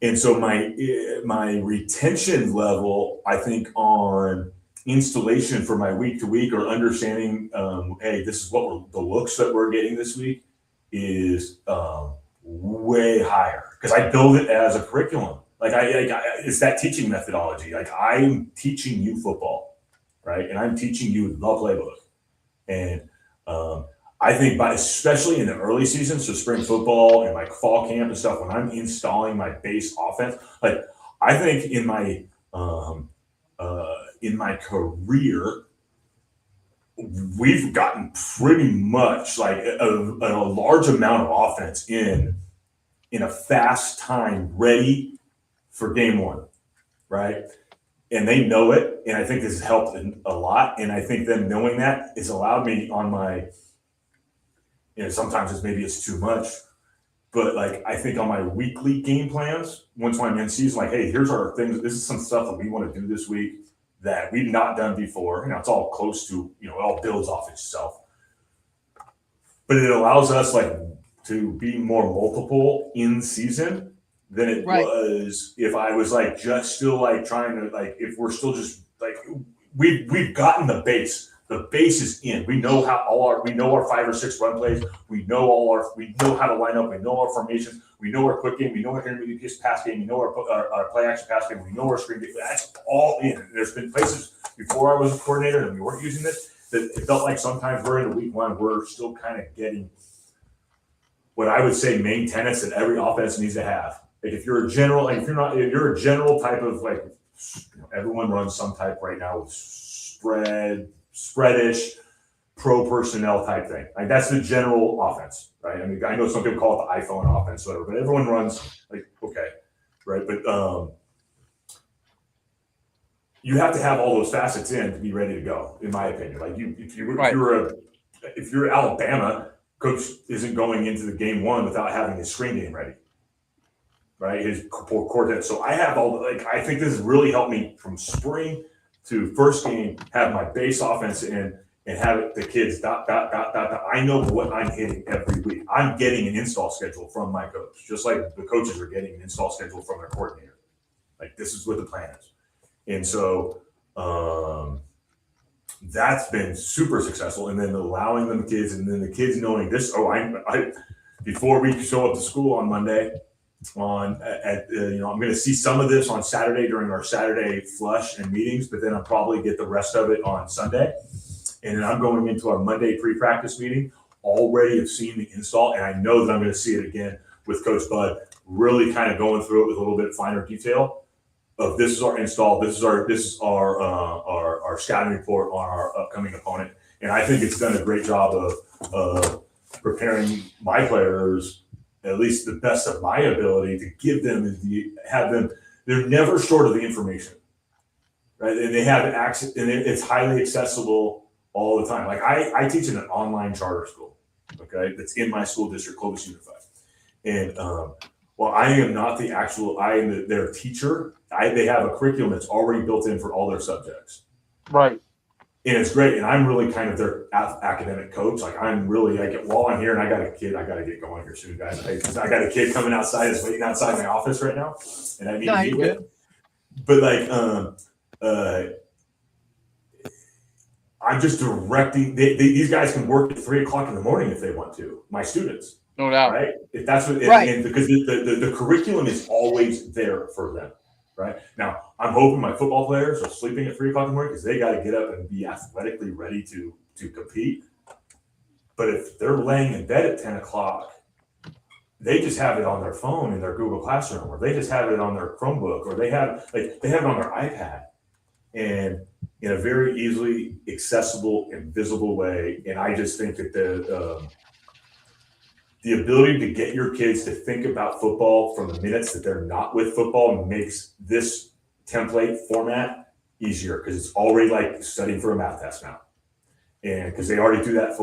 And so my retention level, I think, on installation for my week to week or understanding, hey, this is what the looks that we're getting this week is way higher because I build it as a curriculum. Like it's that teaching methodology. Like I'm teaching you football, right? And I'm teaching you the playbook. And I think especially in the early season, so spring football and like fall camp and stuff, when I'm installing my base offense, like I think in my career, we've gotten pretty much like a large amount of offense in a fast time, ready for game one, right? And they know it, and I think this has helped a lot. And I think them knowing that has allowed me on my sometimes it's too much. But like, I think on my weekly game plans, once I'm in season, like, hey, here's our things. This is some stuff that we want to do this week that we've not done before. It's all close to, it all builds off itself. But it allows us like to be more multiple in season than it was if I was like just still like trying to like, if we're still just like, we've gotten the base. The base is in. We know we know our 5 or 6 run plays. We know how to line up. We know our formations. We know our quick game. We know our intermediate pass game. We know our play action pass game. We know our screen game. That's all in. There's been places before I was a coordinator and we weren't using this that it felt like sometimes we're in week 1, we're still kind of getting what I would say main tenets that every offense needs to have. Like if you're a general, like if you're a general type of like, everyone runs some type right now with spreadish, pro personnel type thing. Like that's the general offense, right? I mean, I know some people call it the iPhone offense, whatever, but everyone runs like, okay, right? But you have to have all those facets in to be ready to go, in my opinion. Like if you're Alabama, coach isn't going into the game 1 without having his screen game ready, right? His quartet. So I have I think this has really helped me from spring to first game, have my base offense in and have the kids dot. I know what I'm hitting every week. I'm getting an install schedule from my coach, just like the coaches are getting an install schedule from their coordinator. Like this is what the plan is. And so that's been super successful. And then allowing them kids, and then the kids knowing this. Before we show up to school on Monday, I'm going to see some of this on Saturday during our Saturday flush and meetings, but then I'll probably get the rest of it on Sunday. And then I'm going into our Monday pre-practice meeting already have seen the install, and I know that I'm going to see it again with Coach Bud, really kind of going through it with a little bit finer detail of this is our install, this is our scouting report on our upcoming opponent. And I think it's done a great job of preparing my players, at least the best of my ability, to give them they're never short of the information, right? And they have access, and it's highly accessible all the time. Like I teach in an online charter school, okay, that's in my school district, Clovis Unified. And while I am not I am their teacher, they have a curriculum that's already built in for all their subjects. Right. And it's great. And I'm really kind of their academic coach. Like while I'm here and I got a kid, I got to get going here soon, guys. I got a kid coming outside, is waiting outside my office right now. And I need to meet with him. But I'm just directing, these guys can work at 3:00 in the morning if they want to, my students. No doubt. Right. If that's what, and because the curriculum is always there for them. Right now, I'm hoping my football players are sleeping at 3:00 in the morning because they got to get up and be athletically ready to compete. But if they're laying in bed at 10:00, they just have it on their phone in their Google Classroom, or they just have it on their Chromebook, or they have it on their iPad, and in a very easily accessible and visible way. And I just think that the ability to get your kids to think about football from the minutes that they're not with football makes this template format easier, because it's already like studying for a math test now. And because they already do that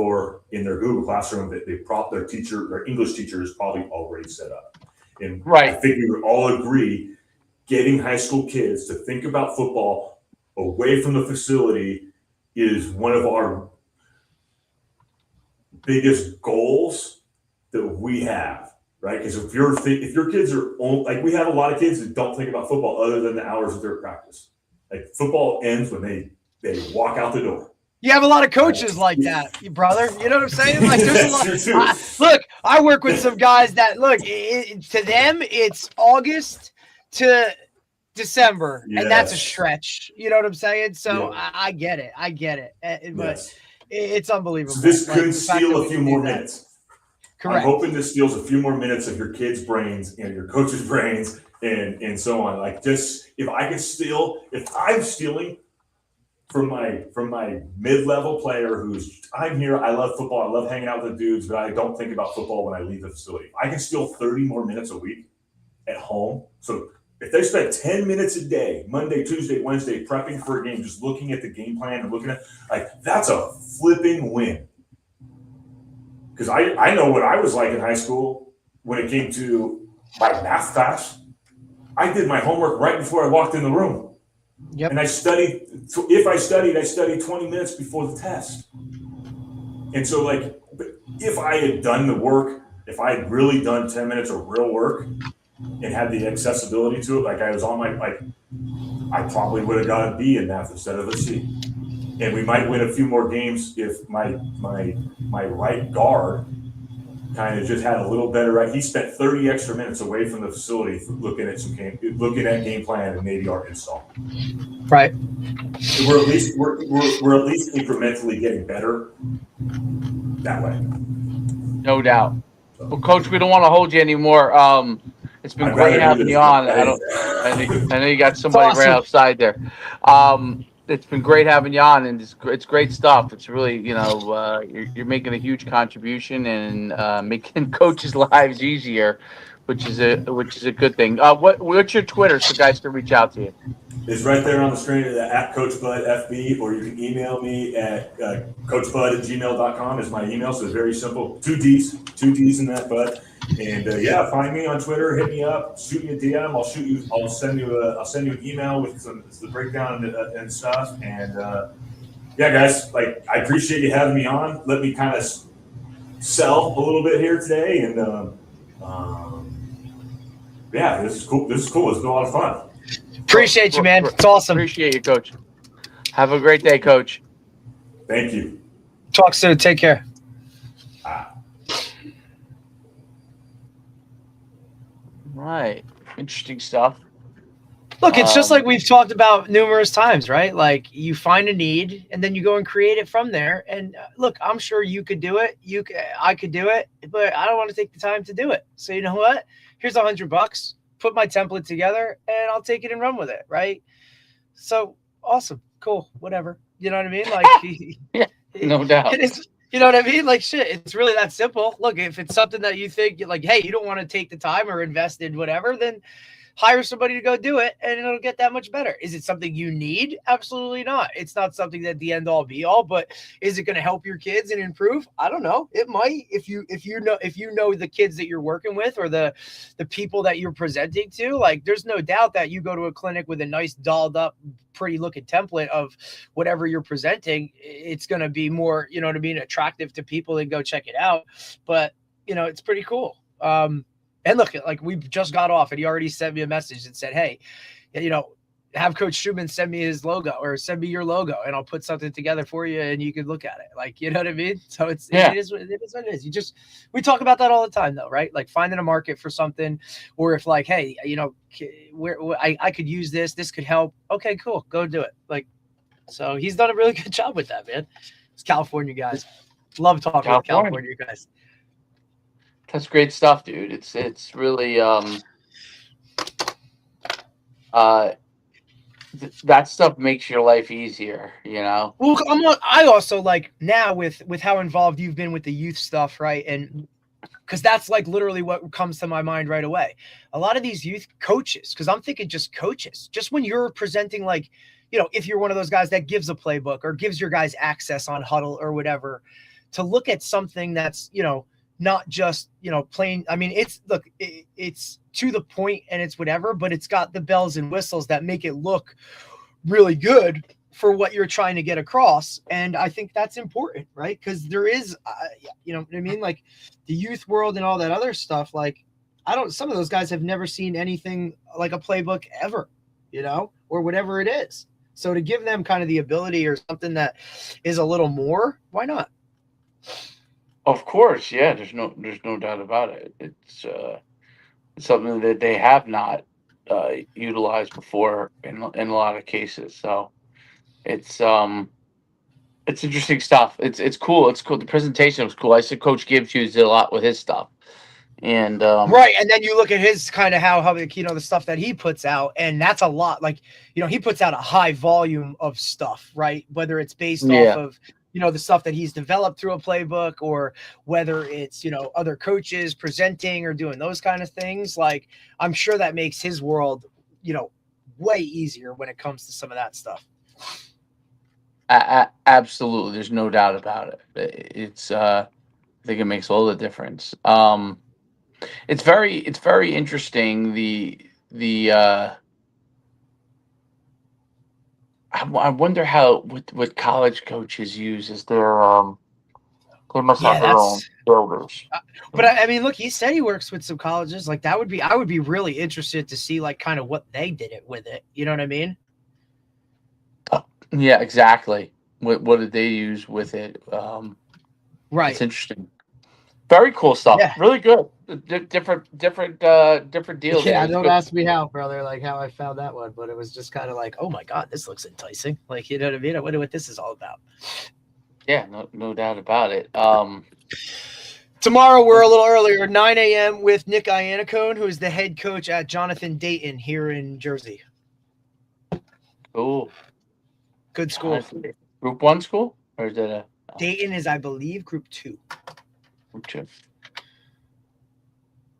in their Google Classroom, that their English teacher is probably already set up. And I think we would all agree, getting high school kids to think about football away from the facility is one of our biggest goals that we have, right? Because if your kids are like, we have a lot of kids that don't think about football other than the hours that they're at practice. Like football ends when they walk out the door. You have a lot of coaches like that, brother. You know what I'm saying? Like, there's a lot. Look, I work with some guys that to them it's August to December, and that's a stretch. You know what I'm saying? So I get it. But it's unbelievable. So this could steal a few more minutes. Correct. I'm hoping this steals a few more minutes of your kids' brains and your coaches' brains and so on. Like, just if I'm stealing from my mid-level player I'm here, I love football, I love hanging out with the dudes, but I don't think about football when I leave the facility. I can steal 30 more minutes a week at home. So if they spend 10 minutes a day, Monday, Tuesday, Wednesday, prepping for a game, just looking at the game plan and looking at, like, that's a flipping win. because I know what I was like in high school when it came to my math class. I did my homework right before I walked in the room. Yep. And I studied. If I studied 20 minutes before the test. And so, like, if I had done the work, if I had really done 10 minutes of real work and had the accessibility to it, like I was on my, like, I probably would have got a B in math instead of a C. And we might win a few more games if my right guard kind of just had a little better. Right, he spent 30 extra minutes away from the facility looking at game plan and maybe our install. Right. We're at least incrementally getting better that way. No doubt. Well, Coach, we don't want to hold you anymore. It's been great having you on. I know you got somebody awesome. right outside there. It's been great having you on, and it's great stuff. It's really, you're making a huge contribution and making coaches' lives easier, which is a good thing. What's your Twitter so guys can reach out to you? It's right there on the screen at Coach Bud FB, or you can email me at coachbud@gmail.com is my email. So it's very simple. Two D's in that, Bud. And find me on Twitter. Hit me up. Shoot me a DM. I'll send you an email with the breakdown and stuff. And guys, like, I appreciate you having me on. Let me kind of sell a little bit here today. And this is cool. It's been a lot of fun. Appreciate you, man. It's awesome. Appreciate you, Coach. Have a great day, Coach. Thank you. Talk soon. Take care. Right. Interesting stuff. Look, it's just like we've talked about numerous times, right? Like, you find a need and then you go and create it from there. And look, I'm sure you could do it. I could do it, but I don't want to take the time to do it. So you know what? Here's $100. Put my template together and I'll take it and run with it. Right. So awesome. Cool. Whatever. You know what I mean? Like, yeah, no doubt. You know what I mean? Like, shit, it's really that simple. Look, if it's something that you think like, hey, you don't want to take the time or invest in whatever, then hire somebody to go do it and it'll get that much better. Is it something you need? Absolutely not. It's not something that the end all be all, but is it going to help your kids and improve? I don't know. It might, if you know the kids that you're working with or the people that you're presenting to. Like, there's no doubt that you go to a clinic with a nice dolled up, pretty looking template of whatever you're presenting, it's going to be more, you know what I mean, attractive to people and go check it out. But it's pretty cool. And look, like, we just got off and he already sent me a message and said, hey, have Coach Schumann send me his logo or send me your logo and I'll put something together for you and you can look at it. Like, you know what I mean? So it is what it is. We talk about that all the time though, right? Like, finding a market for something, or if like, hey, where I could use this could help. Okay, cool. Go do it. Like, so he's done a really good job with that, man. It's California guys. Love talking with California guys. That's great stuff, dude. It's really that stuff makes your life easier, Well, I also like now with how involved you've been with the youth stuff, right? And because that's like literally what comes to my mind right away. A lot of these youth coaches, because I'm thinking just coaches, just when you're presenting, like, if you're one of those guys that gives a playbook or gives your guys access on Huddle or whatever, to look at something that's, not just, plain. I mean, it's to the point and it's whatever, but it's got the bells and whistles that make it look really good for what you're trying to get across. And I think that's important, right? Because there is, you know what I mean? Like, the youth world and all that other stuff. Like, some of those guys have never seen anything like a playbook ever, or whatever it is. So to give them kind of the ability or something that is a little more, why not? Of course, yeah. There's no doubt about it. It's something that they have not utilized before in a lot of cases. So it's interesting stuff. It's cool. It's cool. The presentation was cool. I said Coach Gibbs used it a lot with his stuff. And right, and then you look at his kind of how the stuff that he puts out, and that's a lot. Like, he puts out a high volume of stuff, right? Whether it's based off of the stuff that he's developed through a playbook, or whether it's other coaches presenting or doing those kind of things. Like, I'm sure that makes his world way easier when it comes to some of that stuff. Absolutely, there's no doubt about it. It's I think it makes all the difference. It's very interesting. I wonder how what college coaches use as their they must Yeah, have their own that's. builders. But I mean, look, he said he works with some colleges. Like that would be, I would be really interested to see like kind of what they did it with it. You know what I mean? Yeah, exactly. What did they use with it? Right. It's interesting. Very cool stuff. Yeah. Really good. Different deals. Yeah, It's don't good. ask me how, brother, like how I found that one, but it was just kind of like, oh my God, this looks enticing. Like, you know what I mean? I wonder what this is all about. Yeah, no doubt about it. Tomorrow, we're a little earlier, 9 a.m. with Nick Iannacone, who is the head coach at Jonathan Dayton here in Jersey. Cool. Good school. Group 1 school? Or is it a Dayton is, I believe, Group 2. Group 2?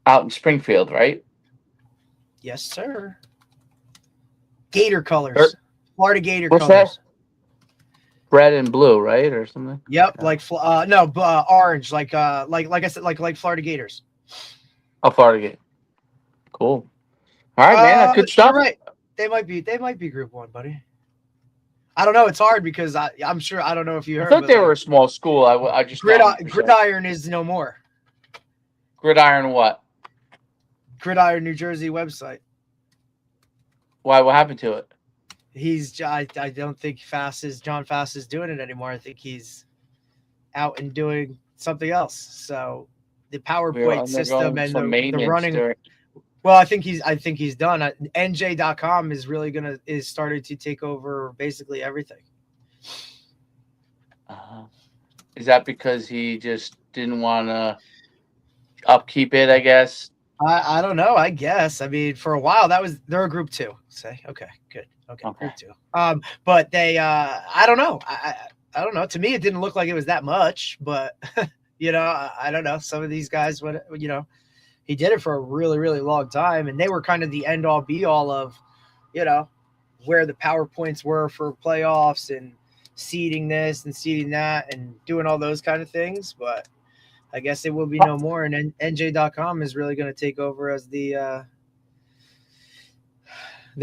Out in Springfield, right? Yes, sir. Gator colors. Er, Florida Gator what's colors. that? Red and blue, right? Or something? Yep, like orange, like I said, like Florida Gators. Oh, Florida Gator. Cool. All right, man. Good stuff. You're right. They might be Group 1, buddy. I don't know. It's hard because I'm sure I don't know if you heard. I thought they were a small school. I just Gridiron is no more. Gridiron what? Gridiron New Jersey website. Why? What happened to it? I don't think John Fast is doing it anymore. I think he's out and doing something else. So the PowerPoint system and the running. Well, I think he's done. NJ.com is started to take over basically everything. Is that because he just didn't want to upkeep it, I guess? I don't know. I guess. I mean, for a while they're a Group 2. Say, okay, good. Okay. Group 2. But they I don't know. I don't know. To me, it didn't look like it was that much, but I don't know. Some of these guys he did it for a really, really long time, and they were kind of the end all be all of, where the PowerPoints were for playoffs and seeding this and seeding that and doing all those kind of things. But I guess it will be no more. And NJ.com is really going to take over as the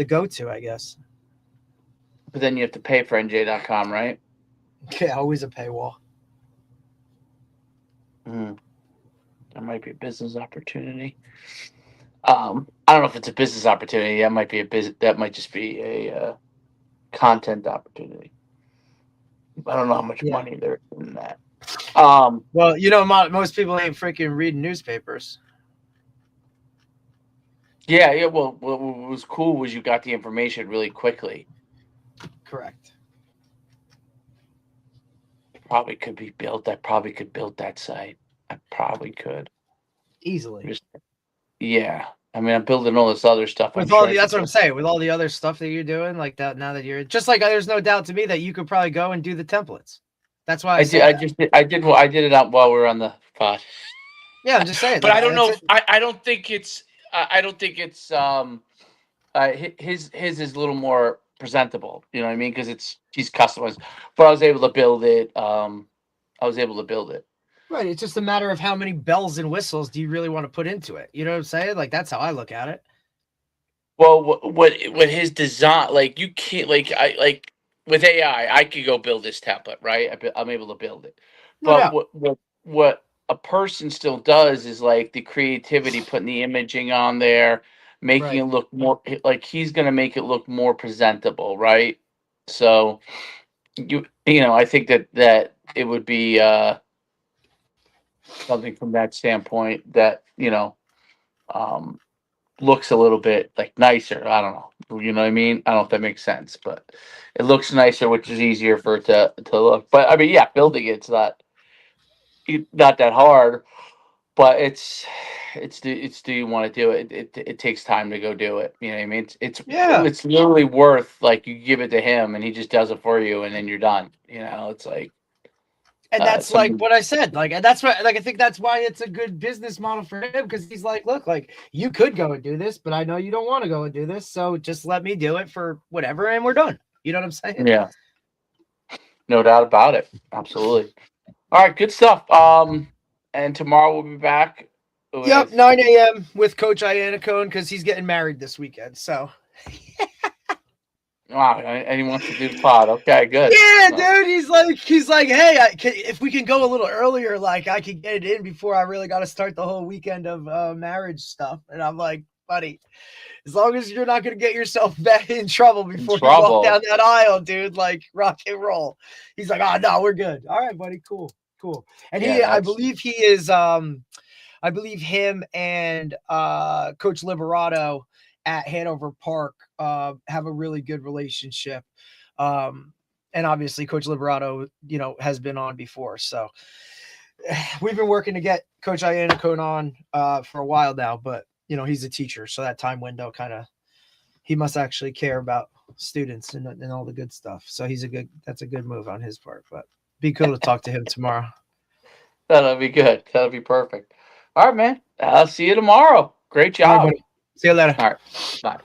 go-to, I guess. But then you have to pay for NJ.com, right? Yeah, always a paywall. That might be a business opportunity. I don't know if it's a business opportunity. That might be that might just be a content opportunity. I don't know how much money there is in that. Well, most people ain't freaking reading newspapers. Yeah. Well, what was cool was you got the information really quickly. Correct. Probably could be built. I probably could build that site. I probably could easily. Yeah. I mean, I'm building all this other stuff. That's what I'm saying. With all the other stuff that you're doing, like that, now that you're just like, there's no doubt to me that you could probably go and do the templates. That's why I did it out while we were on the pod. Yeah, I'm just saying. But I don't know. I don't think it's. His is a little more presentable. You know what I mean? Because he's customized. But I was able to build it. Right. It's just a matter of how many bells and whistles do you really want to put into it. You know what I'm saying? Like, that's how I look at it. Well, what his design, like, you can't, like, with AI, I could go build this template, right? I'm able to build it. But what a person still does is, like, the creativity, putting the imaging on there, making it look more, like, he's going to make it look more presentable, right? So, I think that it would be something from that standpoint that, looks a little bit like nicer. I don't know. You know what I mean? I don't know if that makes sense, but it looks nicer, which is easier for it to look. But I mean, yeah, building it's not that hard, but it's do you want to do it? It takes time to go do it. You know what I mean? It's literally worth, like, you give it to him and he just does it for you and then you're done. It's like. And that's like what I said. Like, and that's what, like, I think that's why it's a good business model for him, because he's like, look, like, you could go and do this, but I know you don't want to go and do this, so just let me do it for whatever, and we're done. You know what I'm saying? Yeah. No doubt about it. Absolutely. All right, good stuff. and tomorrow we'll be back. Yep, 9 a.m. with Coach Iannacone because he's getting married this weekend. So. Wow, and he wants to do the pod. Okay, good. Yeah, dude. He's like, hey, if we can go a little earlier, like I could get it in before I really got to start the whole weekend of marriage stuff. And I'm like, buddy, as long as you're not going to get yourself back in trouble before you walk down that aisle, dude, like rock and roll. He's like, oh no, we're good. All right, buddy, cool. And I believe he is. I believe him and Coach Liberato at Hanover Park have a really good relationship. And obviously Coach Liberato, has been on before. So we've been working to get Coach Iannacone on for a while now, but he's a teacher. So that time window he must actually care about students and all the good stuff. So that's a good move on his part, but be cool to talk to him tomorrow. That'll be good. That'll be perfect. All right, man. I'll see you tomorrow. Great job. All right, see you later. All right. Bye.